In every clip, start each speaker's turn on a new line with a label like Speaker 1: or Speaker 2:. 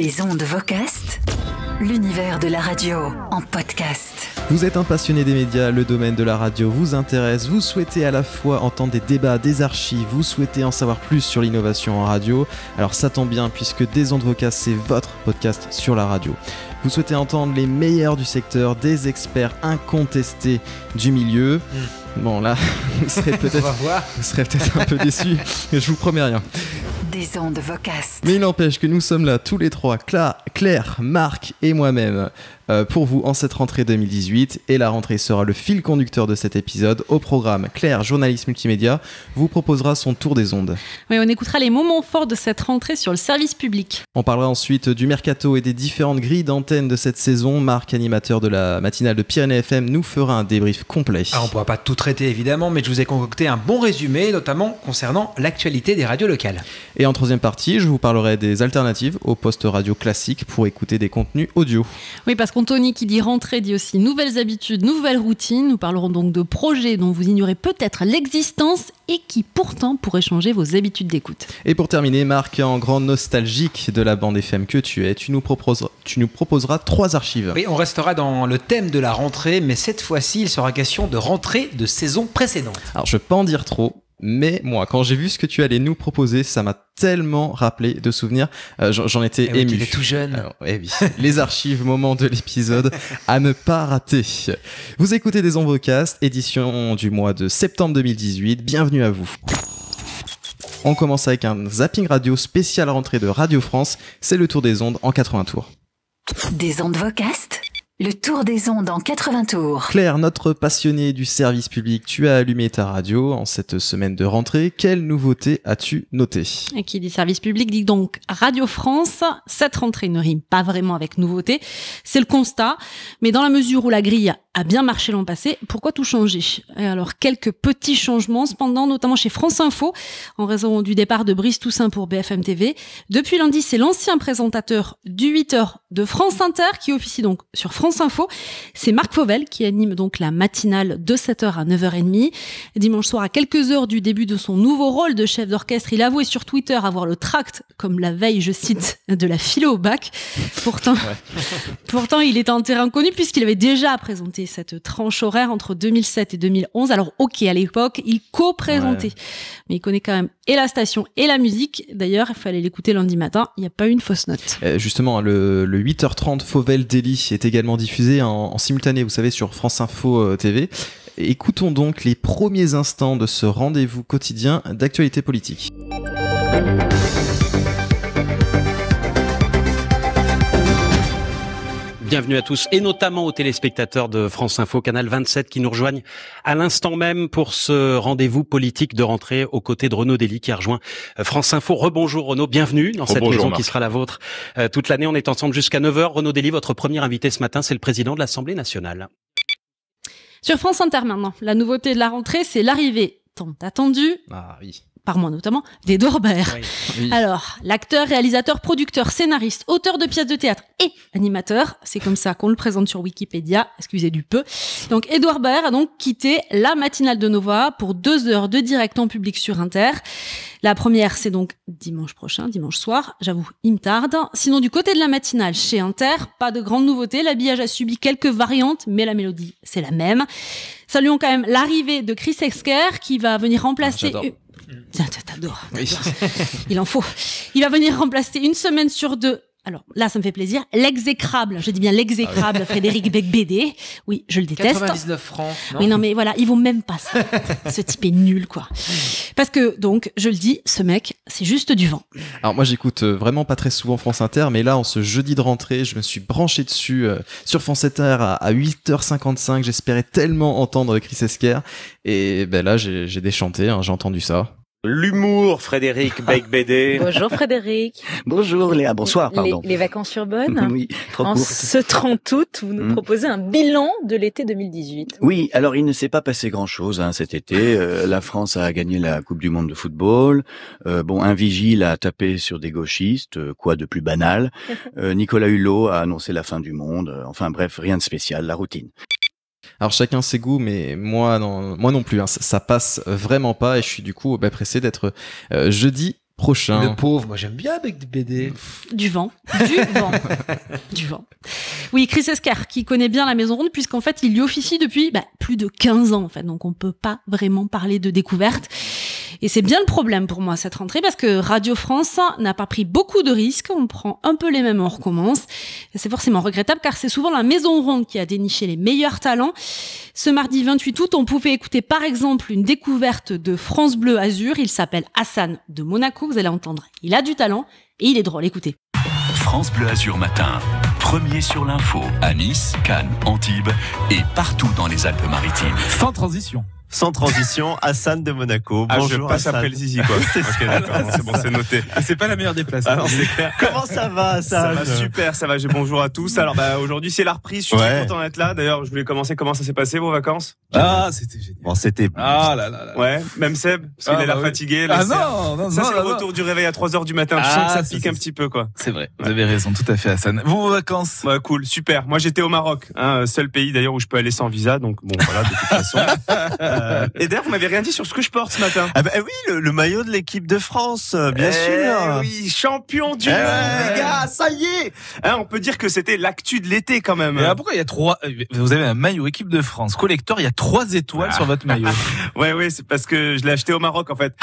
Speaker 1: Des ondes Vocast, l'univers de la radio en podcast.
Speaker 2: Vous êtes un passionné des médias, le domaine de la radio vous intéresse, vous souhaitez à la fois entendre des débats, des archives, vous souhaitez en savoir plus sur l'innovation en radio. Alors ça tombe bien puisque Des ondes Vocast, c'est votre podcast sur la radio. Vous souhaitez entendre les meilleurs du secteur, des experts incontestés du milieu. Bon là, vous serez peut-être un peu déçus, mais je vous promets rien.
Speaker 1: Des ondes Vocast.
Speaker 2: Mais il n'empêche que nous sommes là tous les trois, Claire, Marc et moi-même, pour vous en cette rentrée 2018. Et la rentrée sera le fil conducteur de cet épisode. Au programme, Claire, journaliste multimédia, vous proposera son tour des ondes.
Speaker 3: Oui, on écoutera les moments forts de cette rentrée sur le service public.
Speaker 2: On parlera ensuite du mercato et des différentes grilles d'antenne de cette saison. Marc, animateur de la matinale de Pyrénées FM, nous fera un débrief complet.
Speaker 4: Alors on ne pourra pas tout traiter évidemment, mais je vous ai concocté un bon résumé, notamment concernant l'actualité des radios locales.
Speaker 2: Et en troisième partie, je vous parlerai des alternatives aux postes radio classiques pour écouter des contenus audio.
Speaker 3: Oui, parce qu'Anthony qui dit rentrée dit aussi nouvelles habitudes, nouvelles routines. Nous parlerons donc de projets dont vous ignorez peut-être l'existence et qui pourtant pourraient changer vos habitudes d'écoute.
Speaker 2: Et pour terminer, Marc, en grand nostalgique de la bande FM que tu es, tu nous proposeras 3 archives.
Speaker 4: Oui, on restera dans le thème de la rentrée, mais cette fois-ci, il sera question de rentrée de saison précédente.
Speaker 2: Alors, je ne vais pas en dire trop. Mais moi, quand j'ai vu ce que tu allais nous proposer, ça m'a tellement rappelé de souvenirs. J'en étais ému.
Speaker 4: Tu es tout jeune.
Speaker 2: Alors, oui. Les archives, moments de l'épisode à ne pas rater. Vous écoutez Des ondes Vocast, édition du mois de septembre 2018. Bienvenue à vous. On commence avec un zapping radio spécial rentrée de Radio France. C'est le tour des ondes en 80 tours.
Speaker 1: Des ondes Vocast, le tour des ondes en 80 tours.
Speaker 2: Claire, notre passionnée du service public, tu as allumé ta radio en cette semaine de rentrée. Quelle nouveauté as-tu notée ?
Speaker 3: Et qui dit service public dit donc Radio France. Cette rentrée ne rime pas vraiment avec nouveauté. C'est le constat. Mais dans la mesure où la grille a bien marché l'an passé, pourquoi tout changer ? Et alors, quelques petits changements, cependant, notamment chez France Info, en raison du départ de Brice Toussaint pour BFM TV. Depuis lundi, c'est l'ancien présentateur du 8h de France Inter qui officie donc sur France Info. C'est Marc Fauvel qui anime donc la matinale de 7h à 9h30. Dimanche soir, à quelques heures du début de son nouveau rôle de chef d'orchestre, il avouait sur Twitter avoir le tract, comme la veille, je cite, de la philo au bac. Pourtant, il était en terrain connu puisqu'il avait déjà présenté cette tranche horaire entre 2007 et 2011. Alors, ok, à l'époque, il co-présentait. Mais il connaît quand même et la station et la musique. D'ailleurs, il fallait l'écouter lundi matin. Il n'y a pas eu une fausse note.
Speaker 2: Justement, le 8h30 Fauvel Daily est également diffusé en simultané, vous savez, sur France Info TV. Écoutons donc les premiers instants de ce rendez-vous quotidien d'actualité politique.
Speaker 5: Bienvenue à tous et notamment aux téléspectateurs de France Info, Canal 27 qui nous rejoignent à l'instant même pour ce rendez-vous politique de rentrée aux côtés de Renaud Dely qui a rejoint France Info. Rebonjour Renaud, bienvenue dans cette maison qui sera la vôtre toute l'année. On est ensemble jusqu'à 9h. Renaud Dely, votre premier invité ce matin, c'est le président de l'Assemblée nationale. Sur
Speaker 3: France Inter maintenant, la nouveauté de la rentrée, c'est l'arrivée tant attendue.
Speaker 2: Ah oui.
Speaker 3: Par moi notamment, d'Édouard Baird.
Speaker 2: Oui.
Speaker 3: Alors, l'acteur, réalisateur, producteur, scénariste, auteur de pièces de théâtre et animateur, c'est comme ça qu'on le présente sur Wikipédia, excusez du peu. Donc, Édouard Baird a donc quitté la matinale de Nova pour 2 heures de direct en public sur Inter. La première, c'est donc dimanche prochain, dimanche soir. J'avoue, il me tarde. Sinon, du côté de la matinale, chez Inter, pas de grande nouveauté. L'habillage a subi quelques variantes, mais la mélodie, c'est la même. Saluons quand même l'arrivée de Chris Esquer, qui va venir remplacer... T'adores. Oui. Il en faut. Il va venir remplacer une semaine sur 2. Alors là, ça me fait plaisir. L'exécrable, je dis bien l'exécrable Frédéric Becbédé. Oui, je le déteste.
Speaker 4: 99 francs. Non,
Speaker 3: mais non, mais voilà, il vaut même pas ça. Ce type est nul, quoi. Parce que, donc, je le dis, ce mec, c'est juste du vent.
Speaker 2: Alors moi, j'écoute vraiment pas très souvent France Inter, mais là, en ce jeudi de rentrée, je me suis branché dessus sur France Inter à 8h55. J'espérais tellement entendre Chris Esquer. Et ben là, j'ai déchanté, hein, j'ai entendu ça.
Speaker 5: L'humour, Frédéric Becbédé.
Speaker 6: Bonjour Frédéric.
Speaker 7: Bonjour Léa, bonsoir, pardon.
Speaker 6: Les vacances sur bonne.
Speaker 7: Oui, trop court.
Speaker 6: En ce 30 août, vous nous proposez un bilan de l'été 2018.
Speaker 7: Oui, alors il ne s'est pas passé grand-chose cet été. La France a gagné la Coupe du Monde de football. Un vigile a tapé sur des gauchistes, quoi de plus banal. Nicolas Hulot a annoncé la fin du monde. Enfin bref, rien de spécial, la routine.
Speaker 2: Alors chacun ses goûts, mais moi non plus, hein, ça passe vraiment pas et je suis du coup pressé d'être jeudi prochain.
Speaker 4: Le pauvre, moi j'aime bien avec des BD.
Speaker 3: Du vent. Du vent. Oui, Chris Esquer, qui connaît bien la Maison Ronde, puisqu'en fait, il y officie depuis plus de 15 ans, en fait. Donc, on peut pas vraiment parler de découverte. Et c'est bien le problème pour moi, cette rentrée, parce que Radio France n'a pas pris beaucoup de risques. On prend un peu les mêmes, on recommence. Et c'est forcément regrettable, car c'est souvent la Maison Ronde qui a déniché les meilleurs talents. Ce mardi 28 août, on pouvait écouter, par exemple, une découverte de France Bleu Azur. Il s'appelle Hassan de Monaco. Vous allez entendre. Il a du talent et il est drôle. Écoutez.
Speaker 8: France Bleu Azur matin. Premier sur l'info à Nice, Cannes, Antibes et partout dans les Alpes-Maritimes.
Speaker 9: Sans transition.
Speaker 10: Sans transition, Hassan de Monaco.
Speaker 9: Ah,
Speaker 10: bonjour.
Speaker 9: Je passe
Speaker 10: Hassan.
Speaker 9: après le zizi, quoi. Ok, d'accord, c'est bon, c'est noté. Et c'est pas la meilleure des places.
Speaker 10: Ah non, c'est clair. Comment ça va, Hassan?
Speaker 9: Ça va super, ça va. Bonjour à tous. Alors, aujourd'hui, c'est la reprise. Je suis très content d'être là. D'ailleurs, je voulais commencer. Comment ça s'est passé, vos vacances?
Speaker 10: Ah, c'était génial. Bon, c'était.
Speaker 9: Ah là là là. Ouais, même Seb, parce qu'il a l'air fatigué. Là, non. Ça, c'est le retour du réveil à 3h du matin. Tu sens que ça pique un petit peu, quoi.
Speaker 10: C'est vrai. Vous avez raison, tout à fait, Hassan. Vos vacances?
Speaker 9: Ouais, cool, super. Moi, j'étais au Maroc, seul pays d'ailleurs où je peux aller sans visa. Donc, bon, voilà, de toute façon. Et d'ailleurs, vous m'avez rien dit sur ce que je porte ce matin.
Speaker 10: Ah bah oui, le maillot de l'équipe de France, bien sûr.
Speaker 9: Oui, champion du monde, les gars, ça y est. On peut dire que c'était l'actu de l'été quand même.
Speaker 10: Mais pourquoi il y a vous avez un maillot équipe de France collector, il y a 3 étoiles sur votre maillot.
Speaker 9: Ouais, c'est parce que je l'ai acheté au Maroc en fait.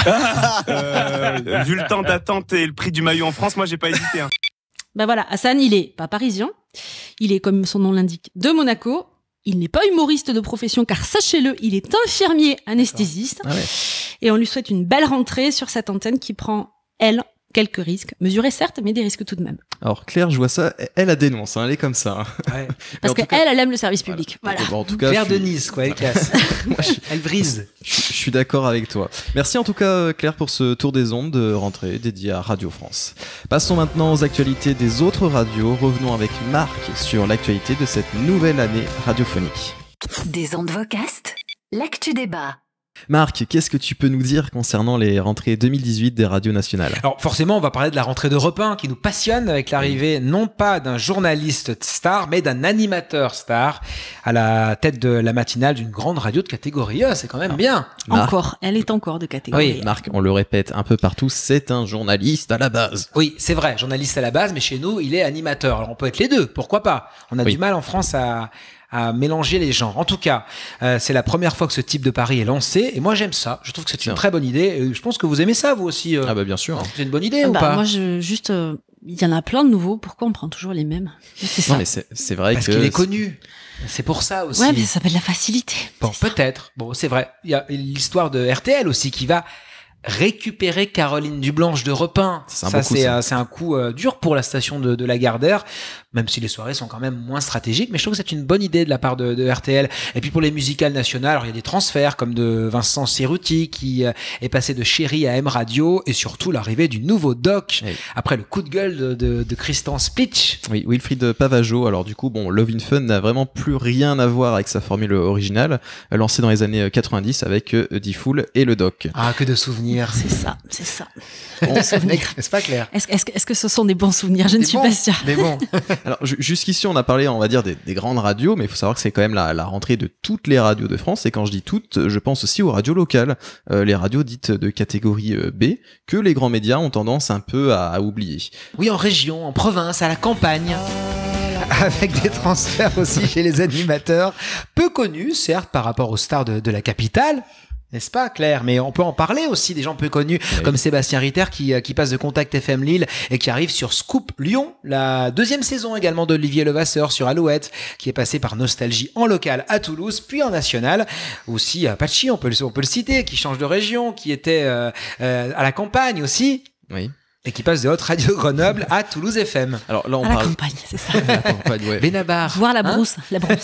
Speaker 9: Vu le temps d'attente et le prix du maillot en France, moi j'ai pas hésité.
Speaker 3: Voilà, Hassan, il est pas parisien. Il est, comme son nom l'indique, de Monaco. Il n'est pas humoriste de profession, car sachez-le, il est infirmier anesthésiste. Ah ouais. Et on lui souhaite une belle rentrée sur cette antenne qui prend, elle, quelques risques. Mesurés certes, mais des risques tout de même.
Speaker 2: Alors Claire, je vois ça, elle a dénonce, elle est comme ça.
Speaker 3: Ouais. Parce qu'elle aime le service public. Voilà.
Speaker 2: Bon, en tout cas,
Speaker 4: Claire de Nice, quoi, elle casse. Elle brise.
Speaker 2: Je suis d'accord avec toi. Merci en tout cas Claire pour ce tour des ondes de rentrée dédié à Radio France. Passons maintenant aux actualités des autres radios. Revenons avec Marc sur l'actualité de cette nouvelle année radiophonique.
Speaker 1: Des ondes vocastes, l'actu débat.
Speaker 2: Marc, qu'est-ce que tu peux nous dire concernant les rentrées 2018 des radios nationales?
Speaker 4: Alors forcément, on va parler de la rentrée d'Europe 1 qui nous passionne avec l'arrivée non pas d'un journaliste star, mais d'un animateur star à la tête de la matinale d'une grande radio de catégorie A. C'est quand même bien.
Speaker 3: Marc, elle est encore de catégorie A.
Speaker 2: Oui, Marc, on le répète un peu partout, c'est un journaliste à la base.
Speaker 4: Oui, c'est vrai, journaliste à la base, mais chez nous, il est animateur. Alors on peut être les deux, pourquoi pas? On a du mal en France à mélanger les genres. En tout cas, c'est la première fois que ce type de pari est lancé et moi j'aime ça. Je trouve que c'est une très bonne idée et je pense que vous aimez ça vous aussi.
Speaker 2: Ah bah bien sûr.
Speaker 4: C'est une bonne idée ou pas?
Speaker 3: Moi il y en a plein de nouveaux. Pourquoi on prend toujours les mêmes? C'est ça.
Speaker 2: Non mais c'est vrai
Speaker 4: parce qu'il est connu. C'est pour ça aussi.
Speaker 3: Ouais, mais ça s'appelle la facilité.
Speaker 4: Bon, peut-être. Bon, c'est vrai. Il y a l'histoire de RTL aussi qui va récupérer Caroline Dublanche d'Europe 1. C'est un coup dur pour la station de Lagardère, même si les soirées sont quand même moins stratégiques, mais je trouve que c'est une bonne idée de la part de RTL. Et puis pour les musicales nationales, alors il y a des transferts comme de Vincent Cerruti qui est passé de Chéri à M Radio, et surtout l'arrivée du nouveau doc après le coup de gueule de Christian Splitch.
Speaker 2: Oui, Wilfried Pavageau. Alors du coup, Love in Fun n'a vraiment plus rien à voir avec sa formule originale, lancée dans les années 90 avec D-Fool et le doc.
Speaker 4: Ah, que de souvenirs.
Speaker 3: C'est ça.
Speaker 4: Bon, c'est pas clair.
Speaker 3: Est-ce que ce sont des bons souvenirs? Je ne suis pas sûre.
Speaker 4: Mais bon.
Speaker 2: Alors, jusqu'ici, on a parlé, on va dire, des grandes radios, mais il faut savoir que c'est quand même la rentrée de toutes les radios de France. Et quand je dis toutes, je pense aussi aux radios locales, les radios dites de catégorie B, que les grands médias ont tendance un peu à oublier.
Speaker 4: Oui, en région, en province, à la campagne. Avec des transferts aussi chez les animateurs, peu connus, certes, par rapport aux stars de la capitale. N'est-ce pas, Claire? Mais on peut en parler aussi des gens peu connus, comme Sébastien Ritter qui passe de Contact FM Lille et qui arrive sur Scoop Lyon, la deuxième saison également d'Olivier Levasseur sur Alouette, qui est passé par Nostalgie en local à Toulouse, puis en national. Aussi Apache, on peut le citer, qui change de région, qui était à la campagne aussi.
Speaker 2: Oui.
Speaker 4: Et qui passe de Haute Radio Grenoble à Toulouse FM.
Speaker 2: Alors là, on
Speaker 3: à
Speaker 2: parle...
Speaker 3: la campagne, c'est ça.
Speaker 2: La campagne, ouais.
Speaker 4: Benabar.
Speaker 3: Voir la brousse, la brousse.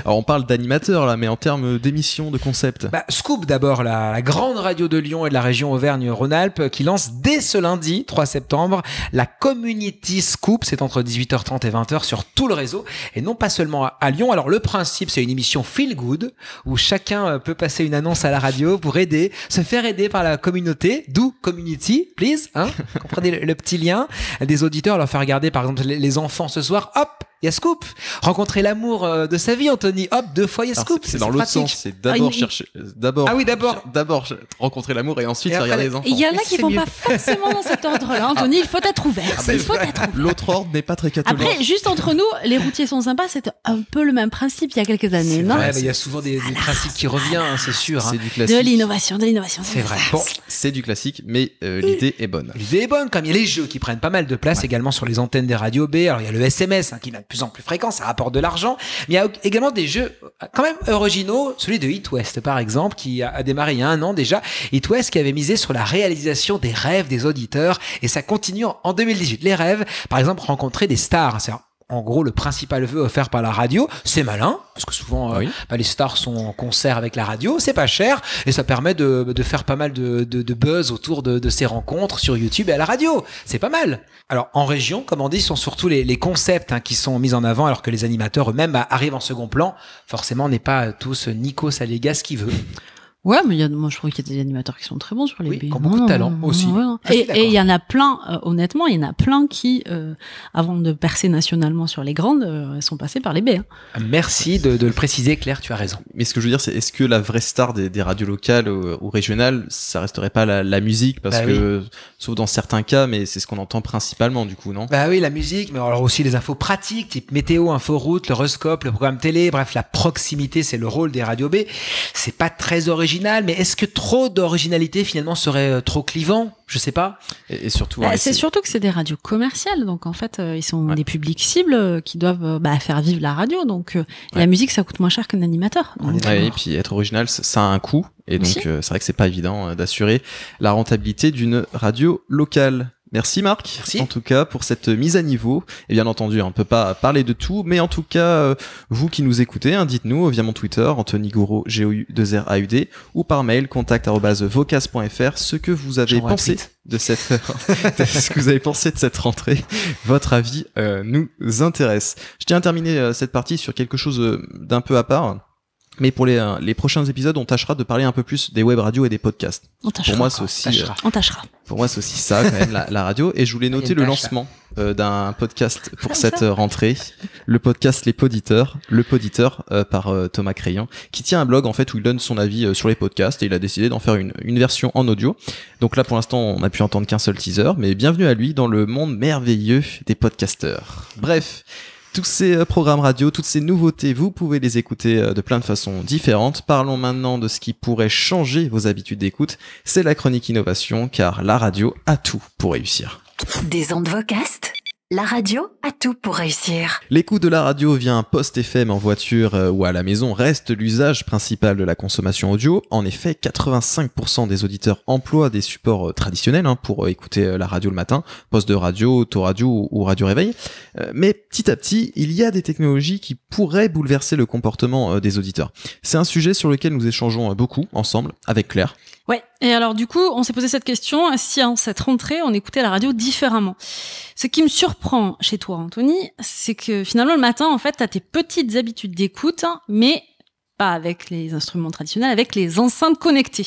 Speaker 2: Alors on parle d'animateurs là, mais en termes d'émissions, de concepts.
Speaker 4: Scoop d'abord, la grande radio de Lyon et de la région Auvergne-Rhône-Alpes qui lance dès ce lundi 3 septembre la Community Scoop. C'est entre 18h30 et 20h sur tout le réseau et non pas seulement à Lyon. Alors le principe, c'est une émission feel good où chacun peut passer une annonce à la radio pour se faire aider par la communauté, d'où community, please, hein. Comprenez le petit lien des auditeurs, leur faire regarder par exemple les enfants ce soir, hop, il Scoop. Rencontrer l'amour de sa vie, Anthony. Hop, 2 fois, il y a Scoop.
Speaker 2: C'est dans l'autre sens. C'est d'abord
Speaker 4: d'abord
Speaker 2: rencontrer l'amour et ensuite regarder les enfants.
Speaker 3: Il y en a qui vont pas forcément dans cet ordre-là, Anthony. Il faut être ouvert.
Speaker 2: L'autre ordre n'est pas très catholique.
Speaker 3: Après, juste entre nous, les routiers sont sympas. C'était un peu le même principe il y a quelques années, non?
Speaker 4: Ouais, il y a souvent des principes qui reviennent, c'est sûr.
Speaker 2: C'est du classique.
Speaker 3: De l'innovation.
Speaker 4: C'est vrai. Bon,
Speaker 2: c'est du classique, mais l'idée est bonne.
Speaker 4: L'idée est bonne, comme il y a les jeux qui prennent pas mal de place également sur les antennes des radios B. Alors il y a le SMS qui devient de plus en plus fréquent, ça rapporte de l'argent. Mais il y a également des jeux quand même originaux, celui de It West par exemple, qui a démarré il y a 1 an déjà. It West qui avait misé sur la réalisation des rêves des auditeurs, et ça continue en 2018. Les rêves, par exemple, rencontrer des stars. C'est en gros le principal vœu offert par la radio. C'est malin, parce que souvent les stars sont en concert avec la radio, c'est pas cher, et ça permet de faire pas mal de buzz autour de ces rencontres sur YouTube et à la radio. C'est pas mal. Alors en région, comme on dit, ce sont surtout les concepts qui sont mis en avant, alors que les animateurs eux-mêmes arrivent en second plan. Forcément, on n'est pas tous Nico Salégas qui veut.
Speaker 3: Ouais, mais moi je trouve qu'il y a des animateurs qui sont très bons sur les B.
Speaker 4: Qui ont beaucoup de talent aussi.
Speaker 3: Ouais. Et il y en a plein, honnêtement, il y en a plein qui, avant de percer nationalement sur les grandes, sont passés par les B.
Speaker 4: Merci de le préciser, Claire, tu as raison.
Speaker 2: Mais ce que je veux dire, c'est est-ce que la vraie star des radios locales ou régionales, ça resterait pas la musique, parce que, sauf dans certains cas, mais c'est ce qu'on entend principalement du coup, non?
Speaker 4: Bah oui, la musique, mais alors aussi les infos pratiques, type météo, inforoute, l'horoscope, le programme télé, bref, la proximité, c'est le rôle des radios B. C'est pas très original, mais est-ce que trop d'originalité finalement serait trop clivant? Je sais pas.
Speaker 2: Et surtout,
Speaker 3: c'est surtout que c'est des radios commerciales, donc en fait ils sont des publics cibles qui doivent faire vivre la radio, donc la musique ça coûte moins cher qu'un animateur.
Speaker 2: Et puis être original, ça a un coût, et donc c'est vrai que c'est pas évident d'assurer la rentabilité d'une radio locale. Merci Marc,
Speaker 4: Merci.
Speaker 2: En tout cas pour cette mise à niveau. Et bien entendu, on peut pas parler de tout, mais en tout cas, vous qui nous écoutez, dites-nous via mon Twitter, Anthony Gouraud, GOU2RAUD, ou par mail, contact@vocas.fr, ce que vous avez pensé de cette ce que vous avez pensé de cette rentrée. Votre avis nous intéresse. Je tiens à terminer cette partie sur quelque chose d'un peu à part. Mais pour les prochains épisodes, on tâchera de parler un peu plus des web radios et des podcasts. Pour moi, c'est aussi,
Speaker 3: on tâchera.
Speaker 2: Pour moi, c'est aussi ça, quand même, la radio. Et je voulais noter le lancement d'un podcast pour cette rentrée. Le podcast Les Poditeurs. Le Poditeur par Thomas Crayon, qui tient un blog, en fait, où il donne son avis sur les podcasts, et il a décidé d'en faire une version en audio. Donc là, pour l'instant, on n'a pu entendre qu'un seul teaser, mais bienvenue à lui dans le monde merveilleux des podcasteurs. Bref. Tous ces programmes radio, toutes ces nouveautés, vous pouvez les écouter de plein de façons différentes. Parlons maintenant de ce qui pourrait changer vos habitudes d'écoute. C'est la chronique innovation, car la radio a tout pour réussir.
Speaker 1: Des ondes Vocast, la radio a tout pour réussir.
Speaker 2: L'écoute de la radio via un poste FM en voiture ou à la maison reste l'usage principal de la consommation audio. En effet, 85% des auditeurs emploient des supports traditionnels pour écouter la radio le matin, poste de radio, autoradio ou radio réveil. Mais petit à petit, il y a des technologies qui pourraient bouleverser le comportement des auditeurs. C'est un sujet sur lequel nous échangeons beaucoup ensemble avec Claire.
Speaker 3: Ouais, et alors du coup, on s'est posé cette question, si en cette rentrée, on écoutait la radio différemment. Ce qui me surprend chez toi, Anthony, c'est que finalement, le matin, en fait, t'as tes petites habitudes d'écoute, mais pas avec les instruments traditionnels, avec les enceintes connectées.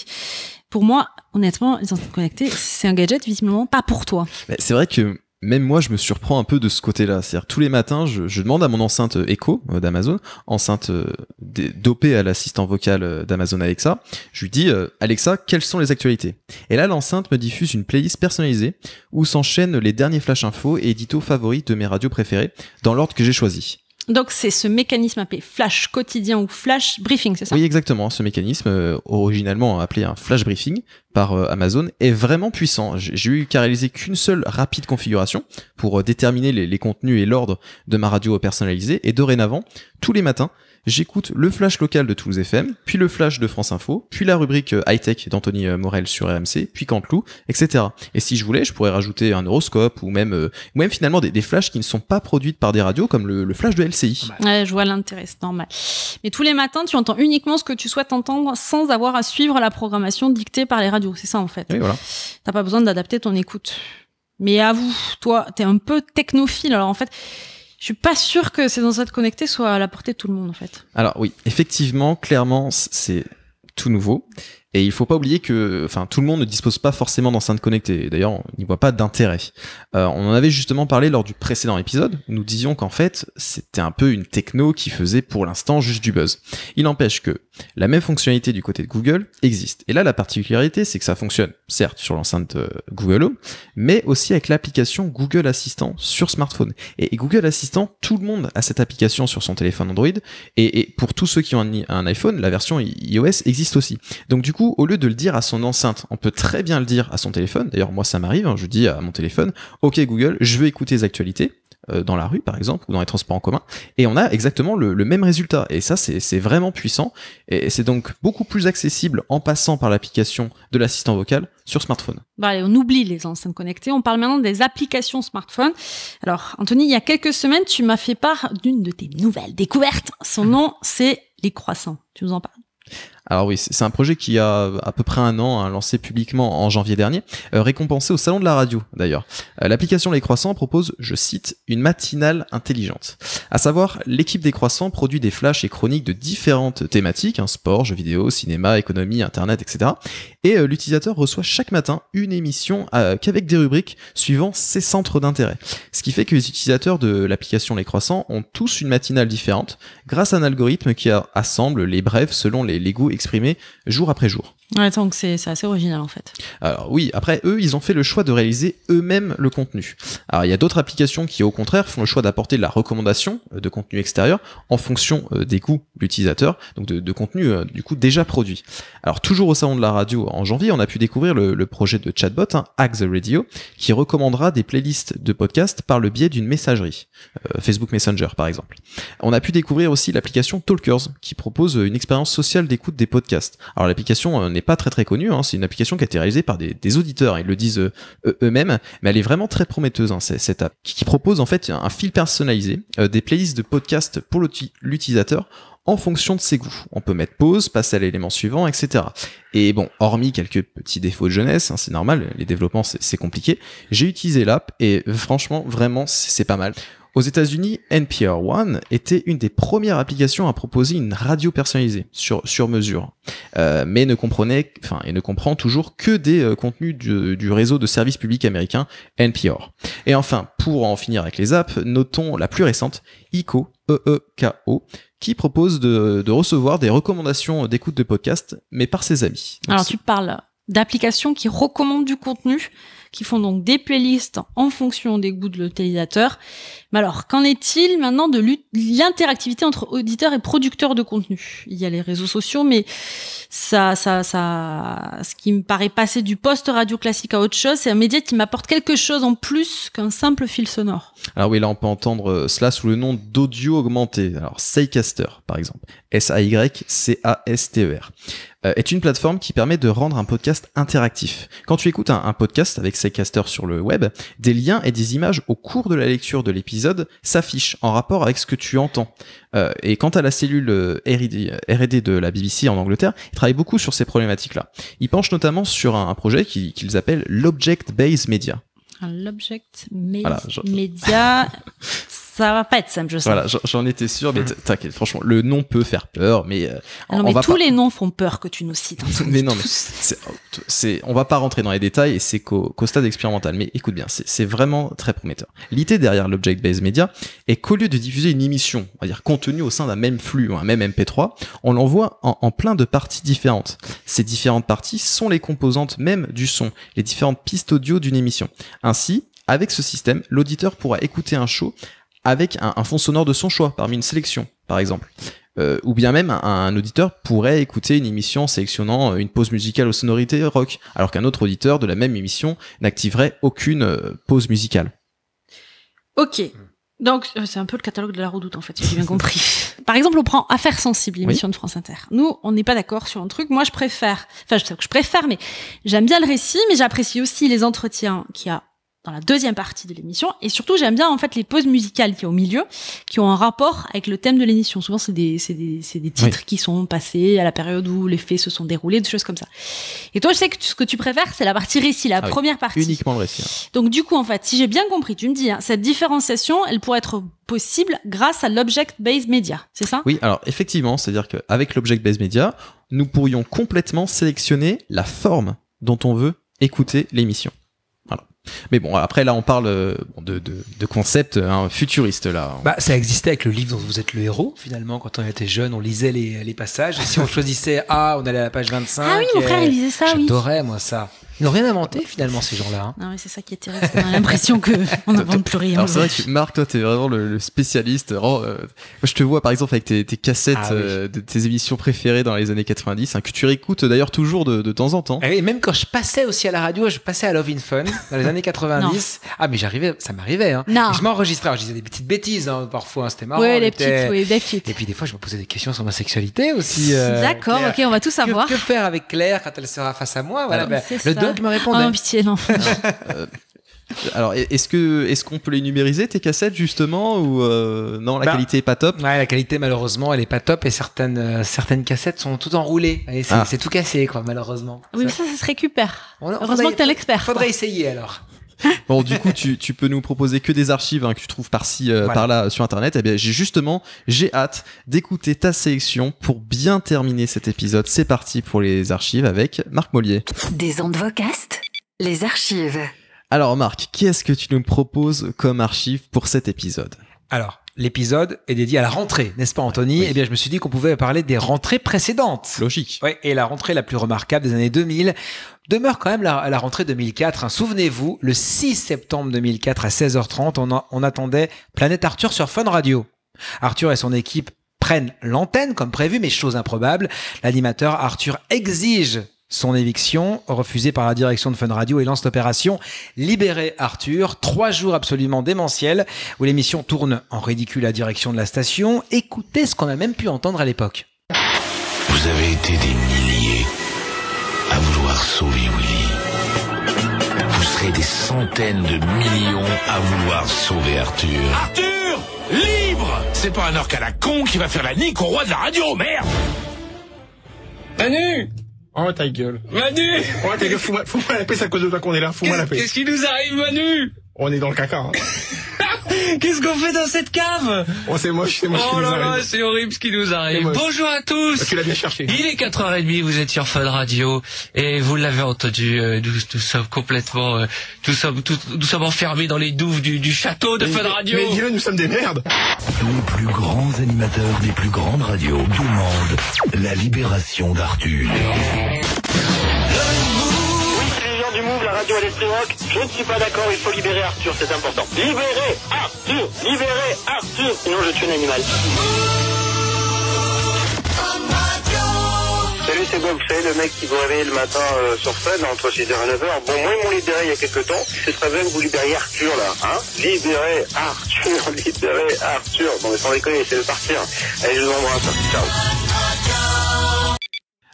Speaker 3: Pour moi, honnêtement, les enceintes connectées, c'est un gadget visiblement pas pour toi.
Speaker 2: C'est vrai que même moi, je me surprends un peu de ce côté-là. C'est-à-dire, tous les matins, je demande à mon enceinte Echo d'Amazon, enceinte dopée à l'assistant vocal d'Amazon Alexa. Je lui dis, Alexa, quelles sont les actualités? Et là, l'enceinte me diffuse une playlist personnalisée où s'enchaînent les derniers flash infos et éditos favoris de mes radios préférées dans l'ordre que j'ai choisi.
Speaker 3: Donc c'est ce mécanisme appelé flash quotidien ou flash briefing, c'est ça?
Speaker 2: Oui, exactement. Ce mécanisme, originalement appelé un flash briefing par Amazon, est vraiment puissant. J'ai eu qu'à réaliser qu'une seule rapide configuration pour déterminer les contenus et l'ordre de ma radio personnalisée, et dorénavant, tous les matins, j'écoute le flash local de Toulouse FM, puis le flash de France Info, puis la rubrique high-tech d'Anthony Morel sur RMC, puis Canteloup, etc. Et si je voulais, je pourrais rajouter un horoscope ou même finalement des flashs qui ne sont pas produites par des radios, comme le flash de LCI.
Speaker 3: Ouais, je vois l'intérêt, c'est normal. Mais tous les matins, tu entends uniquement ce que tu souhaites entendre sans avoir à suivre la programmation dictée par les radios. C'est ça, en fait.
Speaker 2: Oui, voilà.
Speaker 3: T'as pas besoin d'adapter ton écoute. Mais avoue, toi, t'es un peu technophile. Alors, en fait, je suis pas sûre que ces enceintes connectées soient à la portée de tout le monde, en fait.
Speaker 2: Alors oui, effectivement, clairement, c'est tout nouveau. Et il faut pas oublier que, tout le monde ne dispose pas forcément d'enceintes connectées. D'ailleurs, on n'y voit pas d'intérêt. On en avait justement parlé lors du précédent épisode, où nous disions qu'en fait, c'était un peu une techno qui faisait pour l'instant juste du buzz. Il n'empêche que la même fonctionnalité du côté de Google existe. Et là, la particularité, c'est que ça fonctionne, certes, sur l'enceinte Google Home, mais aussi avec l'application Google Assistant sur smartphone. Et Google Assistant, tout le monde a cette application sur son téléphone Android. Et pour tous ceux qui ont un iPhone, la version iOS existe aussi. Donc du coup, au lieu de le dire à son enceinte, on peut très bien le dire à son téléphone. D'ailleurs, moi, ça m'arrive, je dis à mon téléphone, OK Google, je veux écouter les actualités. Dans la rue par exemple ou dans les transports en commun, et on a exactement le même résultat, et ça c'est vraiment puissant, et c'est donc beaucoup plus accessible en passant par l'application de l'assistant vocal sur smartphone.
Speaker 3: Allez, on oublie les enceintes connectées, on parle maintenant des applications smartphone. Alors Anthony, il y a quelques semaines tu m'as fait part d'une de tes nouvelles découvertes, son nom c'est Les Croissants, tu nous en parles?
Speaker 2: Alors oui, c'est un projet qui a à peu près un an, lancé publiquement en janvier dernier, récompensé au Salon de la Radio d'ailleurs. L'application Les Croissants propose, je cite, une matinale intelligente. À savoir, l'équipe des Croissants produit des flashs et chroniques de différentes thématiques, sport, jeux vidéo, cinéma, économie, internet, etc. Et l'utilisateur reçoit chaque matin une émission qu'avec des rubriques suivant ses centres d'intérêt. Ce qui fait que les utilisateurs de l'application Les Croissants ont tous une matinale différente grâce à un algorithme qui assemble les brèves selon les goûts exprimés jour après jour.
Speaker 3: Ouais, donc c'est assez original en fait.
Speaker 2: Alors oui, après eux, ils ont fait le choix de réaliser eux-mêmes le contenu. Alors il y a d'autres applications qui au contraire font le choix d'apporter de la recommandation de contenu extérieur en fonction des goûts de l'utilisateur, donc de contenu du coup déjà produit. Alors toujours au Salon de la Radio en janvier, on a pu découvrir le projet de chatbot, Hack the Radio, qui recommandera des playlists de podcasts par le biais d'une messagerie, Facebook Messenger par exemple. On a pu découvrir aussi l'application Talkers, qui propose une expérience sociale d'écoute des podcasts. Alors l'application n'est pas très connue, c'est une application qui a été réalisée par des auditeurs, ils le disent eux-mêmes, mais elle est vraiment très prometteuse, cette app, qui propose en fait un fil personnalisé, des playlists de podcasts pour l'utilisateur en fonction de ses goûts. On peut mettre pause, passer à l'élément suivant, etc. Et bon, hormis quelques petits défauts de jeunesse, c'est normal, les développements c'est compliqué, j'ai utilisé l'app et franchement, vraiment, c'est pas mal. Aux États-Unis, NPR One était une des premières applications à proposer une radio personnalisée sur mesure, mais ne comprend toujours que des contenus du réseau de services publics américain NPR. Et enfin, pour en finir avec les apps, notons la plus récente, EEKO, E-E-K-O, qui propose de recevoir des recommandations d'écoute de podcast, mais par ses amis. Donc,
Speaker 3: alors tu parles d'applications qui recommandent du contenu, qui font donc des playlists en fonction des goûts de l'utilisateur. Mais alors, qu'en est-il maintenant de l'interactivité entre auditeurs et producteurs de contenu? Il y a les réseaux sociaux, mais ce qui me paraît passer du poste radio classique à autre chose, c'est un média qui m'apporte quelque chose en plus qu'un simple fil sonore.
Speaker 2: Alors oui, là on peut entendre cela sous le nom d'audio augmenté. Alors Saycaster, par exemple, S-A-Y-C-A-S-T-E-R, est une plateforme qui permet de rendre un podcast interactif. Quand tu écoutes un podcast avec Saycaster sur le web, des liens et des images au cours de la lecture de l'épisode s'affichent en rapport avec ce que tu entends. Et quant à la cellule R&D de la BBC en Angleterre, ils travaillent beaucoup sur ces problématiques-là. Ils penchent notamment sur un projet qu'ils appellent l'Object-Based Media.
Speaker 3: L'Object-Based Media, ça va pas être simple, je sais.
Speaker 2: Voilà, j'en étais sûr, mais t'inquiète, franchement, le nom peut faire peur, mais
Speaker 3: tous les noms font peur que tu nous cites.
Speaker 2: Mais non, mais on va pas rentrer dans les détails, et c'est qu'au stade expérimental. Mais écoute bien, c'est vraiment très prometteur. L'idée derrière l'Object-Based Media est qu'au lieu de diffuser une émission, on va dire contenu au sein d'un même flux ou un même MP3, on l'envoie en plein de parties différentes. Ces différentes parties sont les composantes même du son, les différentes pistes audio d'une émission. Ainsi, avec ce système, l'auditeur pourra écouter un show avec un fond sonore de son choix, parmi une sélection, par exemple. Ou bien même, un auditeur pourrait écouter une émission sélectionnant une pause musicale aux sonorités rock, alors qu'un autre auditeur de la même émission n'activerait aucune pause musicale.
Speaker 3: Ok. Donc, c'est un peu le catalogue de la Redoute, en fait, si j'ai bien compris. Par exemple, on prend Affaires sensibles, l'émission de France Inter. Nous, on n'est pas d'accord sur un truc. Moi, je préfère, mais j'aime bien le récit, mais j'apprécie aussi les entretiens qu'il y a dans la deuxième partie de l'émission. Et surtout, j'aime bien en fait les pauses musicales qui sont au milieu, qui ont un rapport avec le thème de l'émission. Souvent, c'est des titres qui sont passés à la période où les faits se sont déroulés, des choses comme ça. Et toi, je sais que ce que tu préfères, c'est la partie récit, la première partie.
Speaker 2: Uniquement le récit.
Speaker 3: Donc du coup, en fait, si j'ai bien compris, tu me dis, cette différenciation, elle pourrait être possible grâce à l'Object-Based Media, c'est ça ?
Speaker 2: Oui, alors effectivement, c'est-à-dire qu'avec l'Object-Based Media, nous pourrions complètement sélectionner la forme dont on veut écouter l'émission. Voilà. Mais bon, après là, on parle de concepts futuristes là.
Speaker 4: Bah, ça existait avec le livre dont vous êtes le héros. Finalement, quand on était jeune, on lisait les passages. Et si on choisissait on allait à la page 25.
Speaker 3: Ah oui, mon frère il lisait ça.
Speaker 4: J'adorais moi ça. Ils n'ont rien inventé finalement ces gens-là. Hein.
Speaker 3: Non mais c'est ça qui est terrible. On a l'impression que on n'invente plus rien.
Speaker 2: Alors c'est vrai que Marc, toi, t'es vraiment le spécialiste. Moi, je te vois par exemple avec tes cassettes de tes émissions préférées dans les années 90, que tu réécoutes d'ailleurs toujours de temps en temps.
Speaker 4: Et même quand je passais aussi à la radio, je passais à Love in Fun dans les années 90. Ah mais ça m'arrivait. Hein.
Speaker 3: Non.
Speaker 4: Et je m'enregistrais, je disais des petites bêtises parfois, c'était marrant.
Speaker 3: Oui, des petites.
Speaker 4: Et puis des fois, je me posais des questions sur ma sexualité aussi.
Speaker 3: D'accord,
Speaker 4: Claire.
Speaker 3: ok, on va tout savoir.
Speaker 4: Que faire avec Claire quand elle sera face à moi ? Voilà,
Speaker 2: Alors,
Speaker 4: le doc me répondait.
Speaker 3: Oh pitié, non.
Speaker 2: Alors, est-ce qu'on peut les numériser tes cassettes justement ou non, la qualité est pas top.
Speaker 4: Ouais, la qualité malheureusement elle est pas top et certaines cassettes sont toutes enroulées. Et c'est tout cassé quoi malheureusement.
Speaker 3: Oui, mais ça se récupère. Heureusement que t'es l'expert.
Speaker 4: Faudrait essayer alors.
Speaker 2: Bon, du coup, tu peux nous proposer que des archives que tu trouves par-ci, par-là sur Internet. Eh bien, j'ai hâte d'écouter ta sélection pour bien terminer cet épisode. C'est parti pour les archives avec Marc Mollier.
Speaker 1: Des ondes vocastes, les archives.
Speaker 2: Alors Marc, qu'est-ce que tu nous proposes comme archive pour cet épisode ?
Speaker 4: Alors, l'épisode est dédié à la rentrée, n'est-ce pas Anthony ? Eh bien, je me suis dit qu'on pouvait parler des rentrées précédentes.
Speaker 2: Logique.
Speaker 4: Oui, et la rentrée la plus remarquable des années 2000 demeure quand même la rentrée 2004. Souvenez-vous, le 6 septembre 2004 à 16h30, on attendait Planète Arthur sur Fun Radio. Arthur et son équipe prennent l'antenne comme prévu, mais chose improbable, l'animateur Arthur exige son éviction, refusée par la direction de Fun Radio, et lance l'opération Libérer Arthur, 3 jours absolument démentiels où l'émission tourne en ridicule à la direction de la station. Écoutez ce qu'on a même pu entendre à l'époque.
Speaker 11: Vous avez été des milliers à vouloir sauver Willy. Vous serez des centaines de millions à vouloir sauver Arthur. Arthur, libre! C'est pas un orque à la con qui va faire la nique au roi de la radio, merde!
Speaker 12: Manu!
Speaker 11: Oh ta gueule.
Speaker 12: Manu!
Speaker 11: Oh ta gueule, fous-moi la paix, c'est à cause de toi qu'on est là, fous-moi la paix.
Speaker 12: Qu'est-ce qui nous arrive, Manu?
Speaker 11: On est dans le caca. Hein.
Speaker 12: Qu'est-ce qu'on fait dans cette cave?
Speaker 11: Oh c'est moche,
Speaker 12: Oh
Speaker 11: qui nous
Speaker 12: là là,
Speaker 11: arrive.
Speaker 12: c'est horrible ce qui nous arrive. Bonjour à tous.
Speaker 11: Tu l'as bien cherché.
Speaker 12: Il est 4h30, vous êtes sur Fun Radio et vous l'avez entendu, nous sommes complètement, nous sommes enfermés dans les douves du château de Fun Radio.
Speaker 11: Mais dis-le, nous sommes des merdes.
Speaker 8: Les plus grands animateurs des plus grandes radios demandent la libération d'Arthur.
Speaker 13: Du Move, la radio à l'esprit rock, je ne suis pas d'accord, il faut libérer Arthur, c'est important. Libérer Arthur, sinon je tue un animal. Salut, c'est Godfrey, le mec qui vous réveille le matin sur Fun entre 6h et 9h. Bon, moi ils m'ont libéré il y a quelques temps, ce serait bien que vous libériez Arthur là, hein. Libérer Arthur. Bon mais sans déconner, c'est de partir. Allez, je vous embrasse, ciao.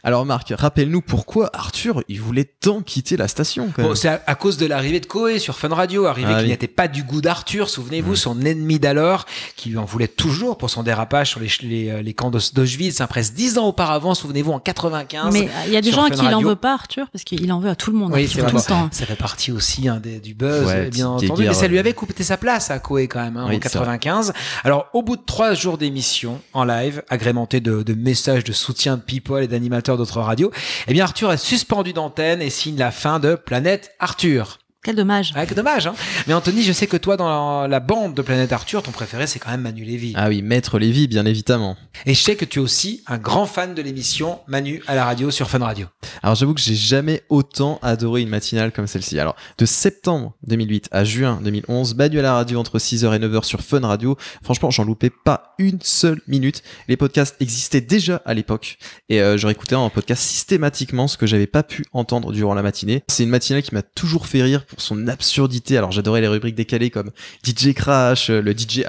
Speaker 2: Alors Marc, rappelle-nous pourquoi Arthur, il voulait tant quitter la station quand même.
Speaker 4: Bon, c'est à cause de l'arrivée de Koé sur Fun Radio, qui n'était pas du goût d'Arthur, souvenez-vous, son ennemi d'alors, qui lui en voulait toujours pour son dérapage sur les camps d'Auschwitz, presque 10 ans auparavant, souvenez-vous, en 95.
Speaker 3: Mais il y a des gens à qui il en veut pas, Arthur, parce qu'il en veut à tout le monde.
Speaker 4: Oui, c'est
Speaker 3: tout
Speaker 4: vrai.
Speaker 3: le temps.
Speaker 4: Ça fait partie aussi du buzz,
Speaker 2: Ouais,
Speaker 4: bien entendu, mais ça lui avait coupé sa place à Koé quand même, en 95. Alors, au bout de 3 jours d'émission en live, agrémenté de messages de soutien de people et d'animateurs d'autres radios, eh bien, Arthur est suspendu d'antenne et signe la fin de Planète Arthur.
Speaker 3: Quel dommage.
Speaker 4: Ouais, quel dommage, hein. Mais Anthony, je sais que toi, dans la bande de Planète Arthur, ton préféré, c'est quand même Manu Lévy.
Speaker 2: Ah oui, Maître Lévy, bien évidemment.
Speaker 4: Et je sais que tu es aussi un grand fan de l'émission Manu à la radio sur Fun Radio.
Speaker 2: Alors j'avoue que j'ai jamais autant adoré une matinale comme celle-ci. Alors de septembre 2008 à juin 2011, Manu à la radio entre 6h et 9h sur Fun Radio. Franchement, j'en loupais pas une seule minute. Les podcasts existaient déjà à l'époque et je réécoutais en podcast systématiquement ce que j'avais pas pu entendre durant la matinée. C'est une matinale qui m'a toujours fait rire pour son absurdité. Alors j'adorais les rubriques décalées comme DJ Crash, le DJ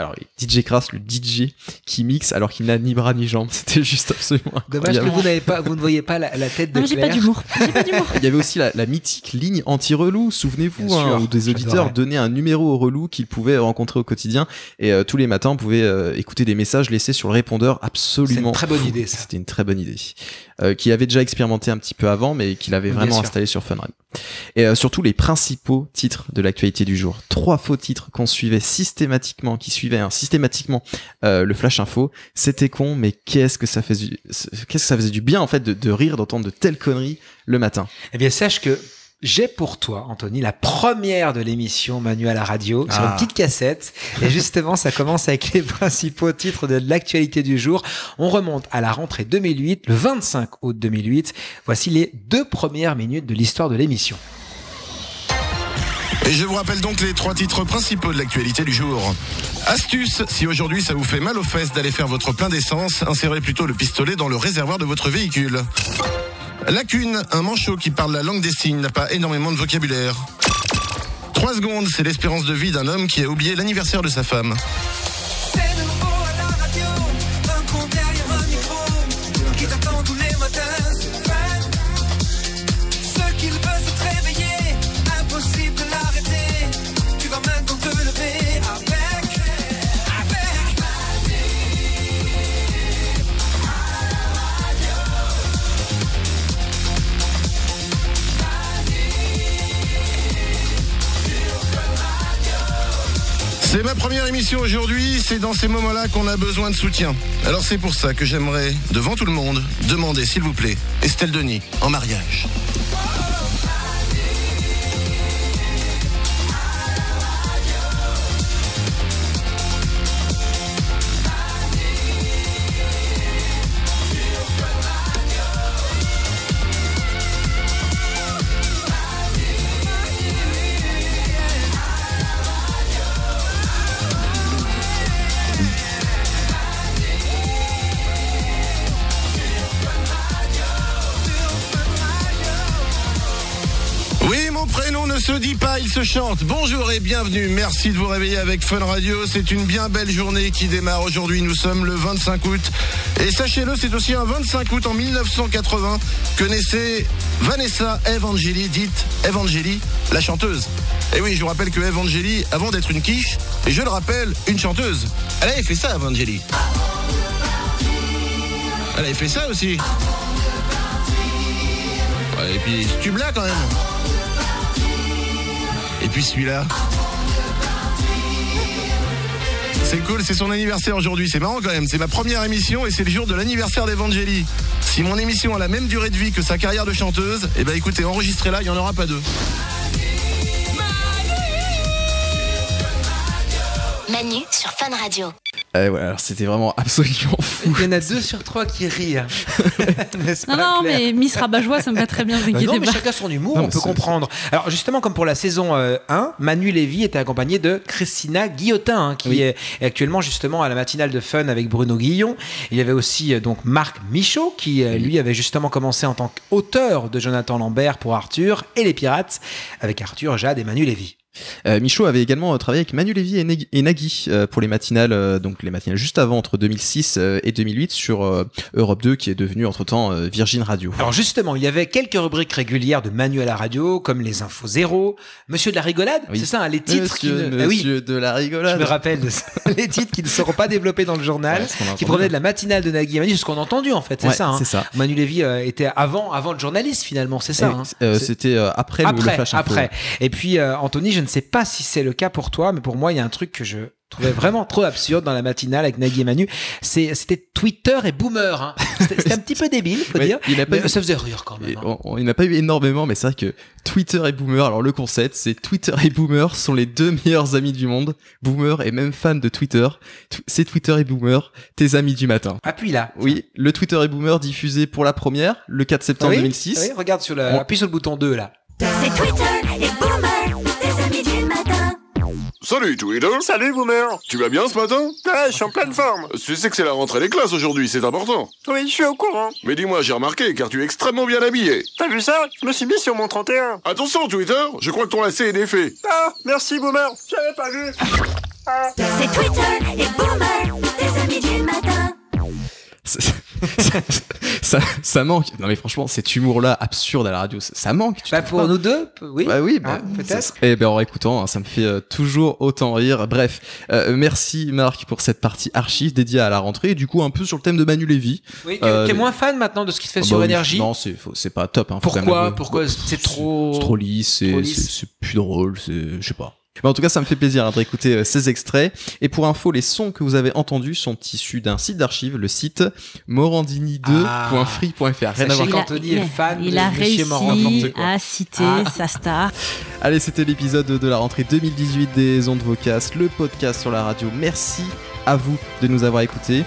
Speaker 2: qui mixe alors qu'il n'a ni bras ni jambes. C'était juste absolument
Speaker 4: dommage
Speaker 2: incroyable.
Speaker 4: que vous ne voyez pas la tête de
Speaker 3: Non, j'ai
Speaker 4: Claire.
Speaker 3: pas d'humour.
Speaker 2: Il y avait aussi la mythique ligne anti-relou, souvenez-vous,
Speaker 4: Bien sûr,
Speaker 2: où des auditeurs
Speaker 4: j'adorais.
Speaker 2: donnaient un numéro au relou qu'ils pouvaient rencontrer au quotidien, et tous les matins on pouvait écouter des messages laissés sur le répondeur absolument.
Speaker 4: C'est une très bonne
Speaker 2: fou.
Speaker 4: idée, ça.
Speaker 2: C'était une très bonne idée. Qu'il avait déjà expérimenté un petit peu avant, mais qu'il avait
Speaker 4: Bien
Speaker 2: vraiment
Speaker 4: sûr.
Speaker 2: installé sur Fun Radio. Et surtout les principaux titres de l'actualité du jour. 3 faux titres qu'on suivait systématiquement, le Flash Info. C'était con, mais qu'est-ce que ça faisait du bien en fait de rire, d'entendre de telles conneries le matin.
Speaker 4: Eh bien, sache que j'ai pour toi, Anthony, la première de l'émission Manu à la radio sur une petite cassette. Et justement, ça commence avec les principaux titres de l'actualité du jour. On remonte à la rentrée 2008, le 25 août 2008. Voici les 2 premières minutes de l'histoire de l'émission.
Speaker 14: Et je vous rappelle donc les 3 titres principaux de l'actualité du jour. Astuce, si aujourd'hui ça vous fait mal aux fesses d'aller faire votre plein d'essence, insérez plutôt le pistolet dans le réservoir de votre véhicule. Lacune, un manchot qui parle la langue des signes n'a pas énormément de vocabulaire. 3 secondes, c'est l'espérance de vie d'un homme qui a oublié l'anniversaire de sa femme.
Speaker 15: C'est nouveau à la radio, un con derrière un micro, qui t'attend tous les matins, c'est Fun. Ce qu'il veut c'est te réveiller, impossible de l'arrêter, tu vas maintenant te lever avec.
Speaker 14: C'est ma première émission aujourd'hui, c'est dans ces moments-là qu'on a besoin de soutien. Alors c'est pour ça que j'aimerais, devant tout le monde, demander s'il vous plaît, Estelle Denis, en mariage. Oui, mon prénom ne se dit pas, il se chante. Bonjour et bienvenue, merci de vous réveiller avec Fun Radio. C'est une bien belle journée qui démarre aujourd'hui, nous sommes le 25 août. Et sachez-le, c'est aussi un 25 août en 1980 que naissait Vanessa Evangeli, dite Evangeli, la chanteuse. Et oui, je vous rappelle que Evangeli, avant d'être une quiche, et je le rappelle, une chanteuse, elle avait fait ça, Evangeli. Elle avait fait ça aussi. Ouais, et puis ce tube-là quand même. Et puis celui-là. C'est cool, c'est son anniversaire aujourd'hui, c'est marrant quand même. C'est ma première émission et c'est le jour de l'anniversaire d'Evangeli. Si mon émission a la même durée de vie que sa carrière de chanteuse, eh ben écoutez, enregistrez-la, il n'y en aura pas 2.
Speaker 16: Manu sur Fun Radio.
Speaker 2: Voilà, alors c'était vraiment absolument fou.
Speaker 4: Il y en a 2 sur 3 qui rient. N'est-ce pas,
Speaker 3: Non,
Speaker 4: Claire
Speaker 3: mais Miss Rabat-Joie, ça me va très bien, vous inquiétez
Speaker 4: non, mais
Speaker 3: pas.
Speaker 4: chacun son humour,
Speaker 2: Non,
Speaker 4: on
Speaker 2: mais
Speaker 4: peut
Speaker 2: c'est-
Speaker 4: comprendre. Alors justement, comme pour la saison 1, Manu Lévy était accompagné de Christina Guillotin, qui
Speaker 2: Oui.
Speaker 4: est actuellement justement à la matinale de Fun avec Bruno Guillon. Il y avait aussi donc Marc Michaud, qui lui avait justement commencé en tant qu'auteur de Jonathan Lambert pour Arthur et les Pirates, avec Arthur, Jade et Manu Lévy.
Speaker 2: Michaud avait également travaillé avec Manu Lévy et Nagui pour les matinales, donc les matinales juste avant, entre 2006 et 2008, sur Europe 2, qui est devenu entre-temps Virgin Radio.
Speaker 4: Alors justement, il y avait quelques rubriques régulières de Manu à la radio, comme les infos zéro, Monsieur de la rigolade,
Speaker 2: Oui.
Speaker 4: c'est ça, hein, les titres
Speaker 2: Monsieur de la rigolade.
Speaker 4: Je me rappelle de ça. Les titres qui ne seront pas développés dans le journal,
Speaker 2: Ouais, ce qu'on a
Speaker 4: qui
Speaker 2: entendu.
Speaker 4: provenaient de la matinale de Nagui et Manu, c'est ce qu'on a entendu en fait, c'est
Speaker 2: Ouais,
Speaker 4: ça. Hein.
Speaker 2: c'est ça.
Speaker 4: Manu Lévy était avant le journaliste finalement, c'est ça. Hein.
Speaker 2: C'était après le Flash Info.
Speaker 4: Après. Et puis Anthony, je ne sais pas si c'est le cas pour toi, mais pour moi, il y a un truc que je trouvais vraiment trop absurde dans la matinale avec Nagui et Manu. C'était Twitter et Boomer. Hein. C'était un petit peu débile, faut
Speaker 2: Ouais,
Speaker 4: dire.
Speaker 2: il a pas
Speaker 4: Mais
Speaker 2: eu-
Speaker 4: ça faisait rire quand même.
Speaker 2: Et
Speaker 4: Hein.
Speaker 2: il n'a pas eu énormément, mais c'est vrai que Twitter et Boomer, alors le concept, c'est Twitter et Boomer sont les 2 meilleurs amis du monde. Boomer est même fan de Twitter. C'est Twitter et Boomer, tes amis du matin.
Speaker 4: Appuie là.
Speaker 2: Oui, le Twitter et Boomer diffusé pour la première, le 4 septembre
Speaker 4: Oui,
Speaker 2: 2006.
Speaker 4: oui, regarde sur appuie sur le bouton 2 là.
Speaker 16: C'est Twitter et Boomer, tes amis du matin.
Speaker 14: Salut Twitter.
Speaker 13: Salut Boomer.
Speaker 14: Tu vas bien ce matin?
Speaker 13: Ouais, je suis en pleine forme.
Speaker 14: Tu sais que c'est la rentrée des classes aujourd'hui, c'est important.
Speaker 13: Oui, je suis au courant.
Speaker 14: Mais dis-moi, j'ai remarqué, car tu es extrêmement bien habillé.
Speaker 13: T'as vu ça? Je me suis mis sur mon 31.
Speaker 14: Attention Twitter, je crois que ton lacet est défait.
Speaker 13: Ah, merci Boomer. J'avais pas vu. Ah.
Speaker 15: C'est Twitter et Boomer, tes amis du matin.
Speaker 2: Ça manque. Non mais franchement, cet humour-là absurde à la radio, ça manque.
Speaker 4: Bah pour nous deux, oui.
Speaker 2: Bah oui,
Speaker 4: peut-être.
Speaker 2: Et ben en écoutant, ça me fait toujours autant rire. Bref, merci Marc pour cette partie archive dédiée à la rentrée. Et du coup, un peu sur le thème de Manu Lévy.
Speaker 4: Oui, qui est moins fan maintenant de ce qui se fait sur Énergie.
Speaker 2: Non, c'est pas top. Hein,
Speaker 4: Pourquoi c'est trop
Speaker 2: lisse, c'est plus drôle, je sais pas. Mais en tout cas, ça me fait plaisir de réécouter ces extraits. Et pour info, les sons que vous avez entendus sont issus d'un site d'archives, le site morandini2.free.fr. Rien à voir.
Speaker 4: Qu'Anthony est fan
Speaker 3: il a
Speaker 4: de
Speaker 3: réussi
Speaker 4: Morandini.
Speaker 3: à citer sa star.
Speaker 2: Allez, c'était l'épisode de la rentrée 2018 des Ondes Vocast, le podcast sur la radio. Merci à vous de nous avoir écoutés.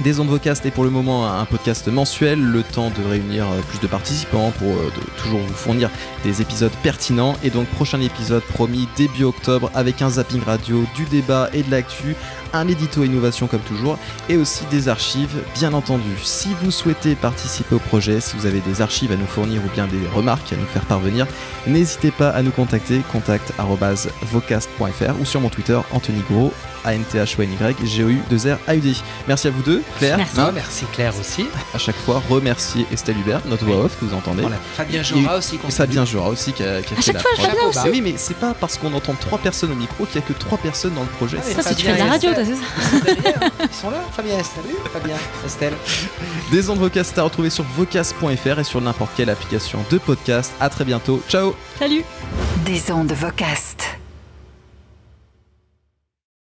Speaker 2: Des Ondes Vocast est pour le moment un podcast mensuel, le temps de réunir plus de participants pour toujours vous fournir des épisodes pertinents. Et donc prochain épisode promis début octobre avec un zapping radio, du débat et de l'actu, un édito innovation comme toujours et aussi des archives bien entendu. Si vous souhaitez participer au projet, si vous avez des archives à nous fournir ou bien des remarques à nous faire parvenir, n'hésitez pas à nous contacter, contact@vocast.fr ou sur mon Twitter Anthony Gros, ANTHONY-GOU2RAUD. Merci à vous deux, Claire.
Speaker 4: Merci Claire aussi.
Speaker 2: À chaque fois, remercier Estelle Hubert, notre voix off que vous entendez.
Speaker 4: Voilà, Fabien Jora aussi.
Speaker 2: Fabien Jora aussi qui a fait
Speaker 3: chaque
Speaker 2: la
Speaker 3: fois,
Speaker 2: prod.
Speaker 3: Fabien aussi.
Speaker 2: Oui, mais c'est pas parce qu'on entend 3 personnes au micro qu'il y a que 3 personnes dans le projet.
Speaker 3: Ça, si tu fais de la radio, c'est ça.
Speaker 4: Ils sont là, Fabien, salut Fabien, Estelle.
Speaker 2: Des Ondes Vocast à retrouver sur vocast.fr et sur n'importe quelle application de podcast. À très bientôt. Ciao.
Speaker 3: Salut.
Speaker 1: Des Ondes Vocast.